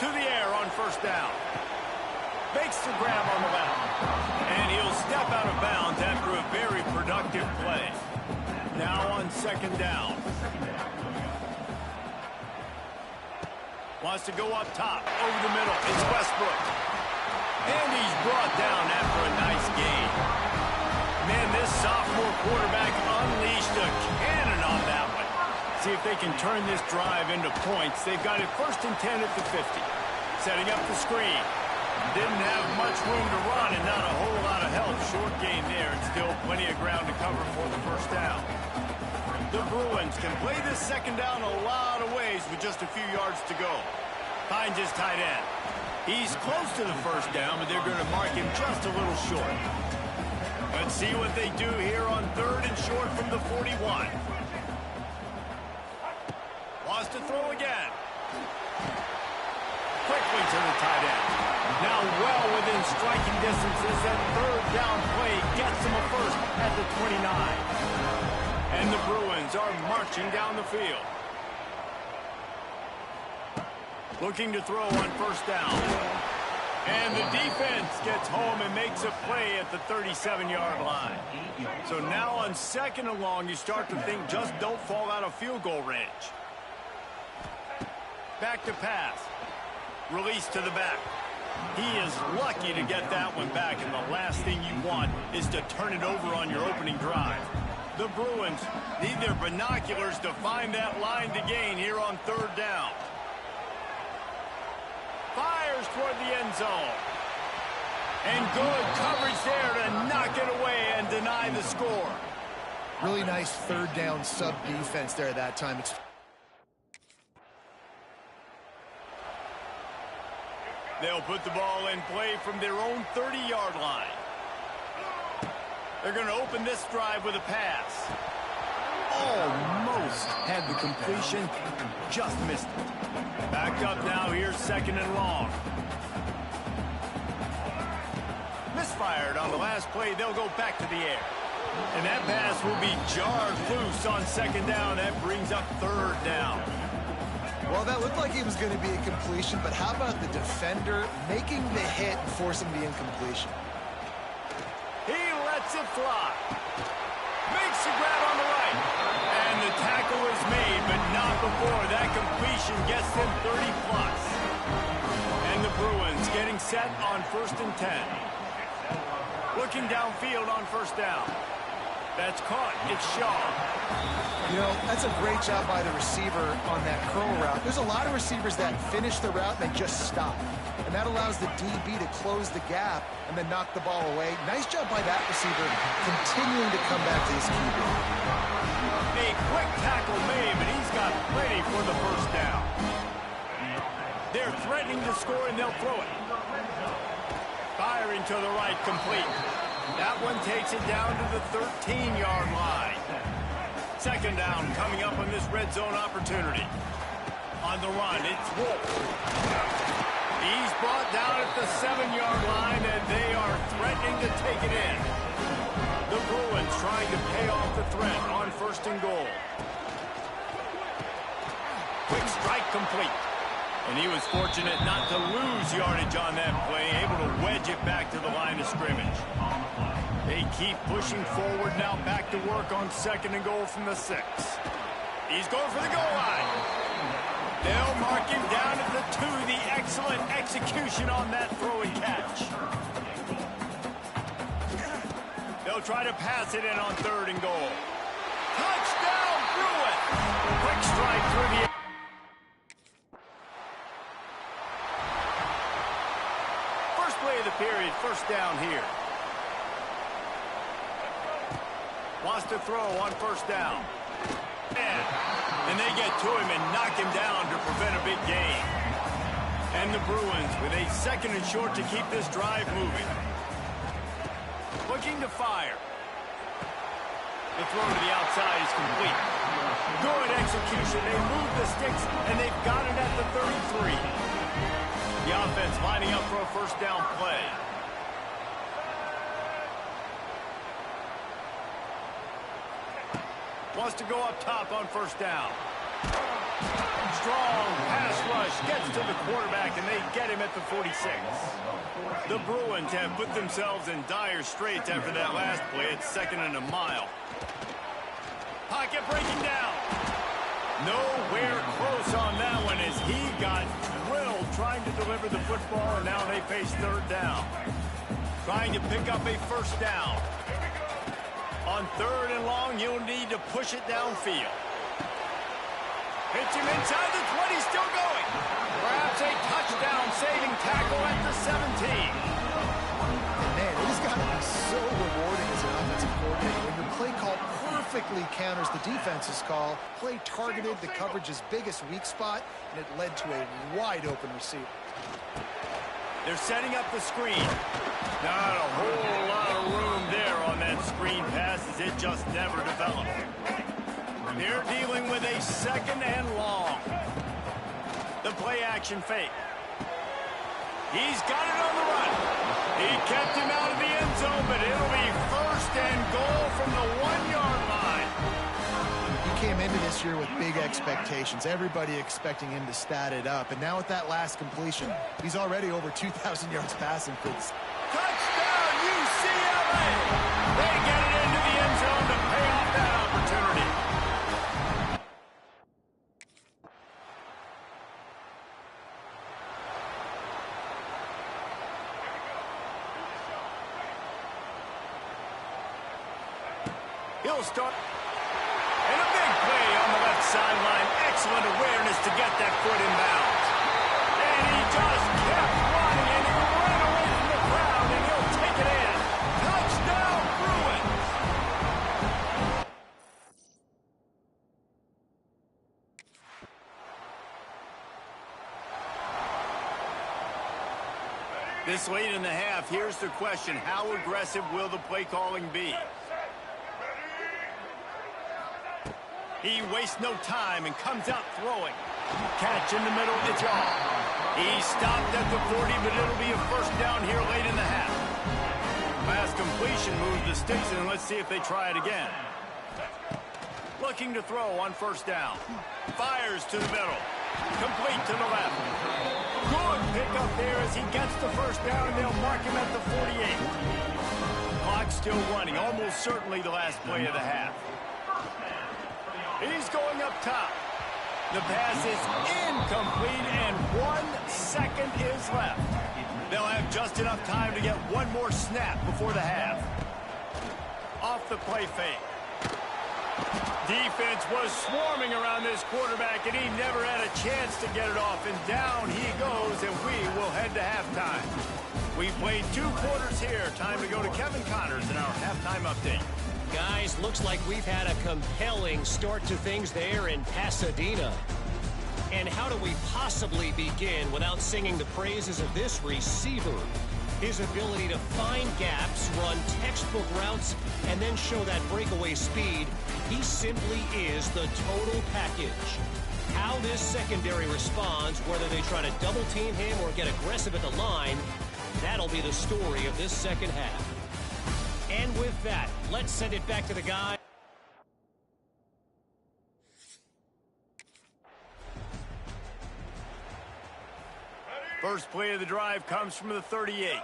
to the air on first down. Makes the grab on the left. And he'll step out of bounds after a very productive play. Now on second down. Wants to go up top, over the middle. It's Westbrook. And he's brought down after a nice gain. Man, this sophomore quarterback unleashed a cannon on that one. See if they can turn this drive into points. They've got it 1st and 10 at the 50. Setting up the screen. Didn't have much room to run and not a whole lot of help. Short gain there and still plenty of ground to cover for the first down. The Bruins can play this second down a lot of ways with just a few yards to go. Finds his tight end. He's close to the first down, but they're going to mark him just a little short. Let's see what they do here on 3rd and short from the 41. Wants to throw again. Quickly to the tight end. Now well within striking distances, and 3rd down play gets him a first at the 29. And the Bruins are marching down the field. Looking to throw on first down. And the defense gets home and makes a play at the 37-yard line. So now on 2nd and long, you start to think just don't fall out of field goal range. Back to pass. Release to the back. He is lucky to get that one back, and the last thing you want is to turn it over on your opening drive. The Bruins need their binoculars to find that line to gain here on 3rd down. Fires toward the end zone. And good coverage there to knock it away and deny the score. Really nice 3rd down sub-defense there at that time. They'll put the ball in play from their own 30-yard line. They're going to open this drive with a pass. Almost had the completion, just missed it. Backed up now, here's 2nd and long. Misfired on the last play, they'll go back to the air. And that pass will be jarred loose on 2nd down. That brings up 3rd down. Well, that looked like it was going to be a completion, but how about the defender making the hit and forcing the incompletion? He lets it fly. Makes the grab on the right. And the tackle is made, but not before that completion gets them 30+. And the Bruins getting set on 1st and 10. Looking downfield on first down. That's caught. It's Shaw. You know, that's a great job by the receiver on that curl route. There's a lot of receivers that finish the route and they just stop. And that allows the DB to close the gap and then knock the ball away. Nice job by that receiver continuing to come back to his QB. A quick tackle made, but he's got plenty for the first down. They're threatening to score and they'll throw it. Firing to the right, complete. That one takes it down to the 13-yard line. 2nd down coming up on this red zone opportunity. On the run, it's Wolf. He's brought down at the 7-yard line, and they are threatening to take it in. The Bruins trying to pay off the threat on 1st and goal. Quick strike complete. And he was fortunate not to lose yardage on that play, able to wedge it back to the line of scrimmage. They keep pushing forward now, back to work on 2nd and goal from the 6. He's going for the goal line. They'll mark him down at the 2. The excellent execution on that throw and catch. They'll try to pass it in on 3rd and goal. Touchdown, Bruins! Quick strike through the... First play of the period, first down here. Wants to throw on first down. And they get to him and knock him down to prevent a big gain. And the Bruins with a 2nd and short to keep this drive moving. Looking to fire. The throw to the outside is complete. Good execution. They move the sticks, and they've got it at the 33. The offense lining up for a first down play. Wants to go up top on first down. Strong pass rush gets to the quarterback, and they get him at the 46. The Bruins have put themselves in dire straits after that last play. It's 2nd and a mile. Pocket breaking down. Nowhere close on that one as he got drilled trying to deliver the football, and now they face 3rd down. Trying to pick up a 1st down. On 3rd and long, you'll need to push it downfield. Hits him inside the 20, still going. Perhaps a touchdown-saving tackle at the 17. Man, it has got to be so rewarding as an offensive coordinator when your play call perfectly counters the defense's call. Play targeted the coverage's biggest weak spot, and it led to a wide-open receiver. They're setting up the screen. Not a whole lot of room there on that screen pass as it just never developed. They're dealing with a 2nd and long. The play action fake. He's got it on the run. He kept him out of the end zone, but it'll be 1st and goal from the 1-yard line. He came into this year with big expectations. Everybody expecting him to stat it up. And now with that last completion, he's already over 2,000 yards passing. Touchdown, UCLA! They get it into the end zone to pay off that opportunity. He'll start. And a big play on the left sideline. Excellent awareness to get that foot in bounds. And he just kept running, and he ran away from the crowd, and he'll take it in. Touchdown, Bruins! This late in the half, here's the question. How aggressive will the play calling be? He wastes no time and comes out throwing. Catch in the middle, it's off. He stopped at the 40, but it'll be a 1st down here late in the half. Pass completion moves the sticks, and let's see if they try it again. Looking to throw on 1st down. Fires to the middle. Complete to the left. Good pick up there as he gets the 1st down, and they'll mark him at the 48. Clock still running, almost certainly the last play of the half. He's going up top. The pass is incomplete, and 1 second is left. They'll have just enough time to get one more snap before the half. Off the play fake. Defense was swarming around this quarterback, and he never had a chance to get it off. And down he goes, and we will head to halftime. We played 2 quarters here. Time to go to Kevin Connors in our halftime update. Guys, looks like we've had a compelling start to things there in Pasadena. And how do we possibly begin without singing the praises of this receiver? His ability to find gaps, run textbook routes, and then show that breakaway speed. He simply is the total package. How this secondary responds, whether they try to double team him or get aggressive at the line, that'll be the story of this second half. And with that, let's send it back to the guy. First play of the drive comes from the 38.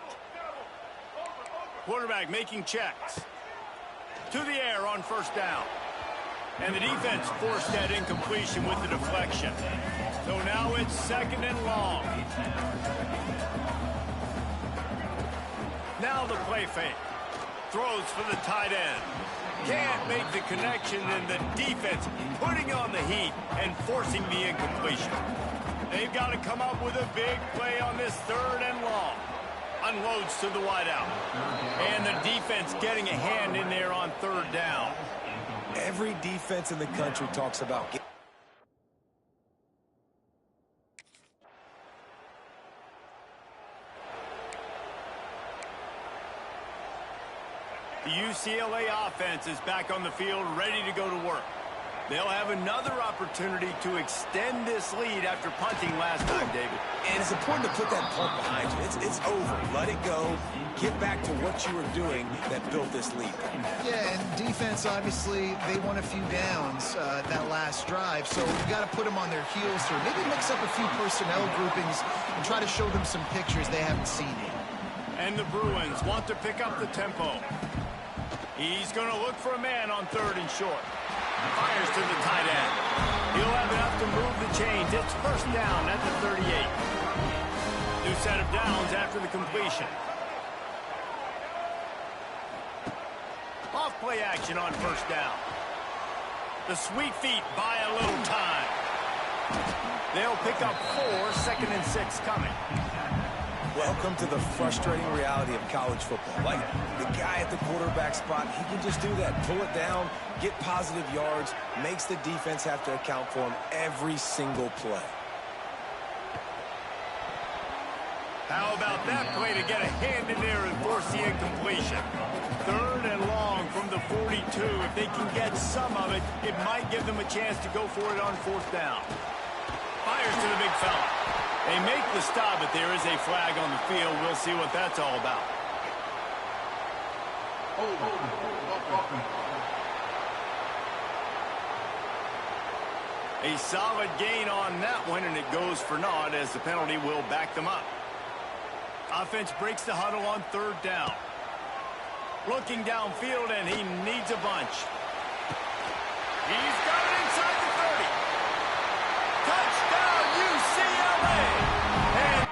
Quarterback making checks. To the air on 1st down. And the defense forced that incompletion with the deflection. So now it's 2nd and long. Now the play fake. Throws for the tight end. Can't make the connection, and the defense putting on the heat and forcing the incompletion. They've got to come up with a big play on this 3rd and long. Unloads to the wideout. And the defense getting a hand in there on 3rd down. Every defense in the country talks about the UCLA offense is back on the field, ready to go to work. They'll have another opportunity to extend this lead after punting last time, David. And it's important to put that punt behind you. It's over. Let it go. Get back to what you were doing that built this lead. Yeah, and defense, obviously, they won a few downs that last drive, so you got to put them on their heels here. Maybe mix up a few personnel groupings and try to show them some pictures they haven't seen yet. And the Bruins want to pick up the tempo. He's going to look for a man on 3rd and short. Fires to the tight end. He'll have enough to move the chains. It's 1st down at the 38. New set of downs after the completion. Off play action on 1st down. The sweet feet buy a little time. They'll pick up 4, 2nd and 6 coming. Welcome to the frustrating reality of college football. Like, the guy at the quarterback spot, he can just do that. Pull it down, get positive yards, makes the defense have to account for him every single play. How about that play to get a hand in there and force the incompletion? 3rd and long from the 42. If they can get some of it, it might give them a chance to go for it on 4th down. Fires to the big fella. They make the stop, but there is a flag on the field. We'll see what that's all about. A solid gain on that one, and it goes for naught as the penalty will back them up. Offense breaks the huddle on 3rd down. Looking downfield, and he needs a bunch. He's got it inside the 30. Touchdown, UCLA! And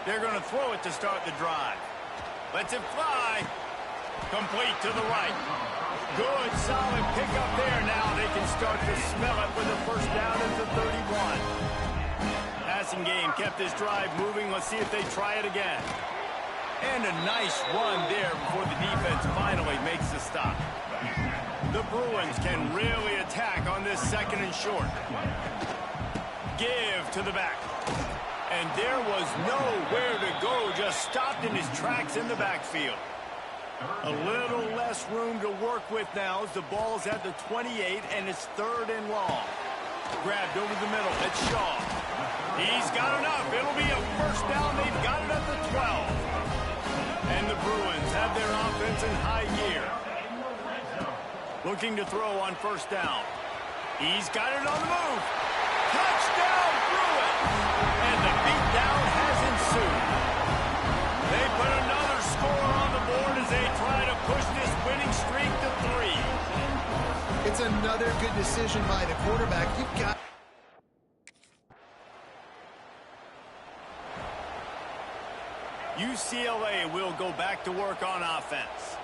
they're going to throw it to start the drive. Lets it fly. Complete to the right. Good, solid pickup there. Now they can start to smell it with a 1st down at the 31. Passing game kept this drive moving. Let's see if they try it again. And a nice run there before the defense finally makes the stop. The Bruins can really attack on this 2nd and short. Give to the back. And there was nowhere to go. Just stopped in his tracks in the backfield. A little less room to work with now as the ball's at the 28 and it's 3rd and long. Grabbed over the middle. It's Shaw. He's got enough. It'll be a 1st down. They've got it at the 12. And the Bruins have their offense in high gear. Looking to throw on 1st down. He's got it on the move. Touchdown, Bruins! And the beatdown has ensued. They put another score on the board as they try to push this winning streak to 3. It's another good decision by the quarterback. You've got... UCLA will go back to work on offense.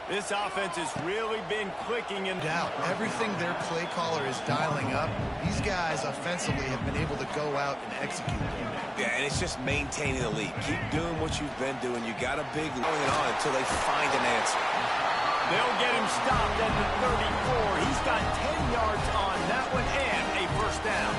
This offense has really been clicking in doubt. Everything their play caller is dialing up, these guys offensively have been able to go out and execute. Yeah, and it's just maintaining the lead. Keep doing what you've been doing. You got a big going on until they find an answer. They'll get him stopped at the 34. He's got 10 yards on that one and a 1st down.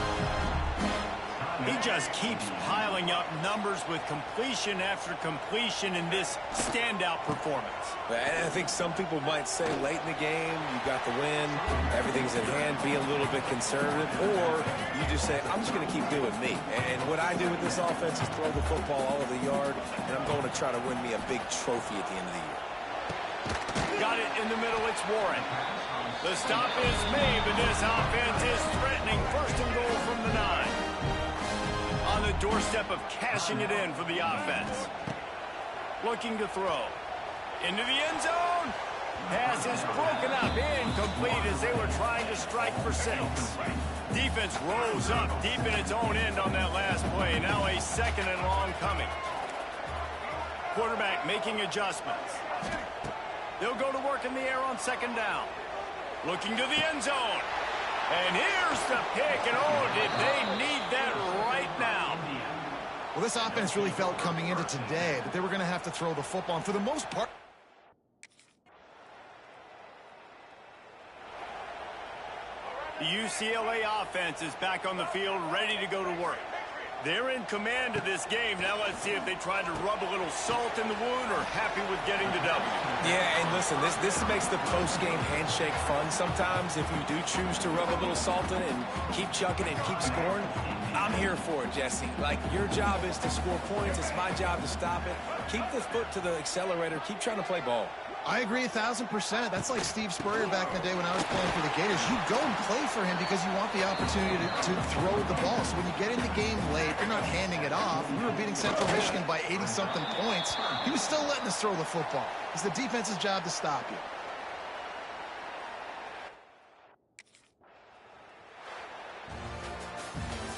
He just keeps piling up numbers with completion after completion in this standout performance. And I think some people might say late in the game, you got the win, everything's in hand, be a little bit conservative, or you just say, I'm just going to keep doing me. And what I do with this offense is throw the football all over the yard, and I'm going to try to win me a big trophy at the end of the year. Got it in the middle, it's Warren. The stop is made, but this offense is threatening. 1st and goal from the 9. On the doorstep of cashing it in for the offense. Looking to throw. Into the end zone. Pass is broken up. Incomplete as they were trying to strike for 6. Defense rose up deep in its own end on that last play. Now a 2nd and long coming. Quarterback making adjustments. They'll go to work in the air on 2nd down. Looking to the end zone. And here's the pick, and oh, did they need that right now. Well, this offense really felt coming into today that they were going to have to throw the football, and for the most part... The UCLA offense is back on the field, ready to go to work. They're in command of this game. Now let's see if they try to rub a little salt in the wound or happy with getting the W. Yeah, and listen, this makes the post-game handshake fun sometimes. If you do choose to rub a little salt in it and keep chucking and keep scoring, I'm here for it, Jesse. Like, your job is to score points. It's my job to stop it. Keep the foot to the accelerator. Keep trying to play ball. I agree 1,000%. That's like Steve Spurrier back in the day when I was playing for the Gators. You go and play for him because you want the opportunity to throw the ball. So when you get in the game late, you're not handing it off. We were beating Central Michigan by 80-something points. He was still letting us throw the football. It's the defense's job to stop you.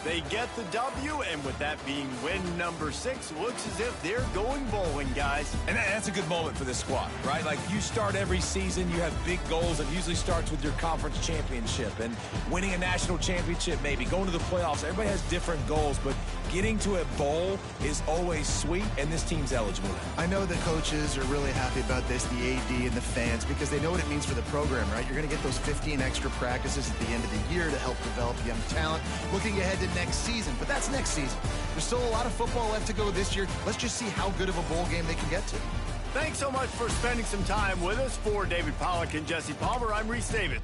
They get the W, and with that being win number 6, looks as if they're going bowling, guys. And that's a good moment for this squad, right? Like, you start every season, you have big goals. It usually starts with your conference championship and winning a national championship, maybe going to the playoffs. Everybody has different goals, but getting to a bowl is always sweet, and this team's eligible. I know the coaches are really happy about this, the AD and the fans, because they know what it means for the program, right? You're going to get those 15 extra practices at the end of the year to help develop young talent. Looking ahead to next season, but that's next season. There's still a lot of football left to go this year. Let's just see how good of a bowl game they can get to. Thanks so much for spending some time with us. For David Pollack and Jesse Palmer, I'm Reese David.